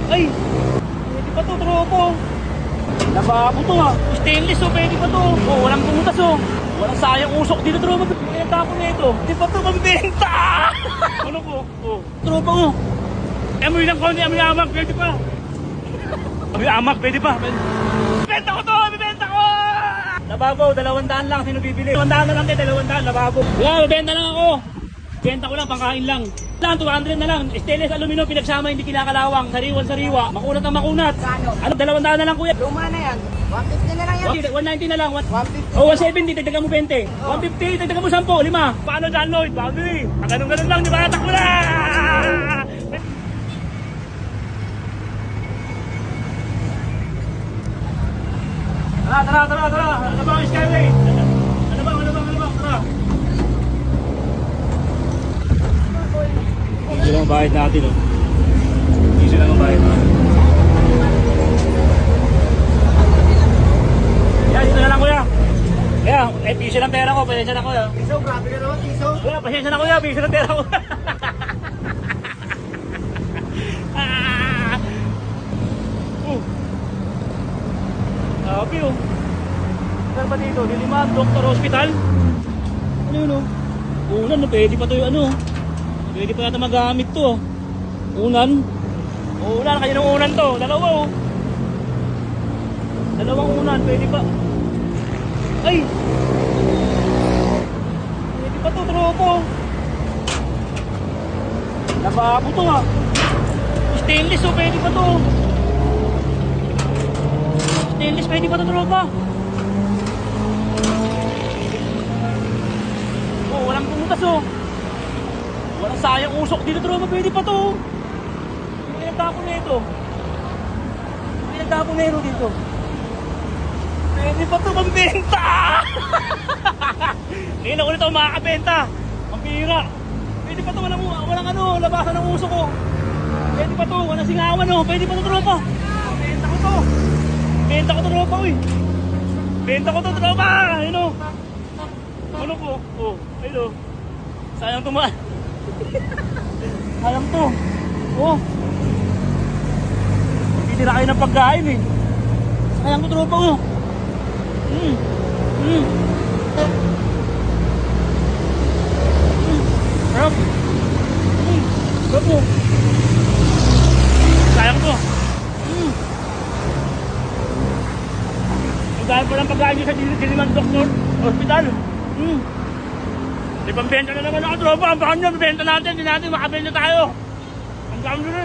Ay! Pwede pa to, tropo. Lababo to ha. Stainless oh, pwede pa to. Oh, walang butas oh. Walang sayang usok dito, tropa. Pinagtapon na ito. Hindi pa to mabibenta! Ano po? Oh. Tropa oh. Amoy lang konti, amoy amak, pwede pa. Amoy amak, pwede pa. Bibenta ko to! Bibenta ko! Lababo, 200 lang. Sino bibili? 200 na lang din, 200. Lababo. Yeah, bibenta lang ako. Benta ko lang, pangkain lang. Lang, 200 na lang. Stainless aluminum, pinagsama, hindi kinakalawang. Sariwan-sariwa. Makunat ang makunat. Ano, 200 na lang kuya. Luma na yan. 150 na lang yan. 190 na lang. 150. Oh, 170, dagdagan mo 20. 150, dagdagan mo 10, 5. Paano John Lloyd? Bago eh. Ganun-ganun lang, di ba? Takbo na! Tara. Ano ba ang Skyway? Ano ba? Tara. Easy lang ang bayad natin, oh. Easy lang ang bayad natin. Yan, dito na lang kuya. Kaya, piso lang pera ko, pasensya na kuya. Piso, grabe ka naman, piso. Kuya, pasensya na kuya, piso lang pera ko. Sabi oh. Saan ba dito? Diliman, Doctor Hospital? Ano yun oh? Unan, no? Pwede pa to yung ano. Pwede pa natin magamit to. Unan. Unan, kaya ng unan to. Dalawa oh. Dalawang unan, pwede pa. Ay! Pwede pa to, tropo. Lababo to ha. Stainless oh, pwede pa to. Stainless, pwede pa to, tropa. Oh, walang butas oh. Walang sayang usok dito, tropa. Pwede pa to. Pinagtapon na ito. Pinagtapon na ito dito. Pwede pa to magbenta! Hindi na ulit ako makakabenta. Ang pira. Pwede pa to, walang ano, labasan ng usok ko. Pwede pa to, walang singawan oh. Pwede pa to, tropa. Benta ko to. Benta ko to, tropa eh. Benta ko to, tropa. Ayun o. Ano po? Oh, ayun o. Sayang tumaan. Sayang to. Oh. Titira kayo ng pagkain eh. Sayang to, tropa ko. Sarap. Sarap mo. Sayang to. Dahil pa lang pagkain nyo sa Diliman Doctor Hospital. May pambenta na naman ako, tropa. Ang baka nyo, bibenta natin. Hindi natin makabenta tayo. Ang dami nyo.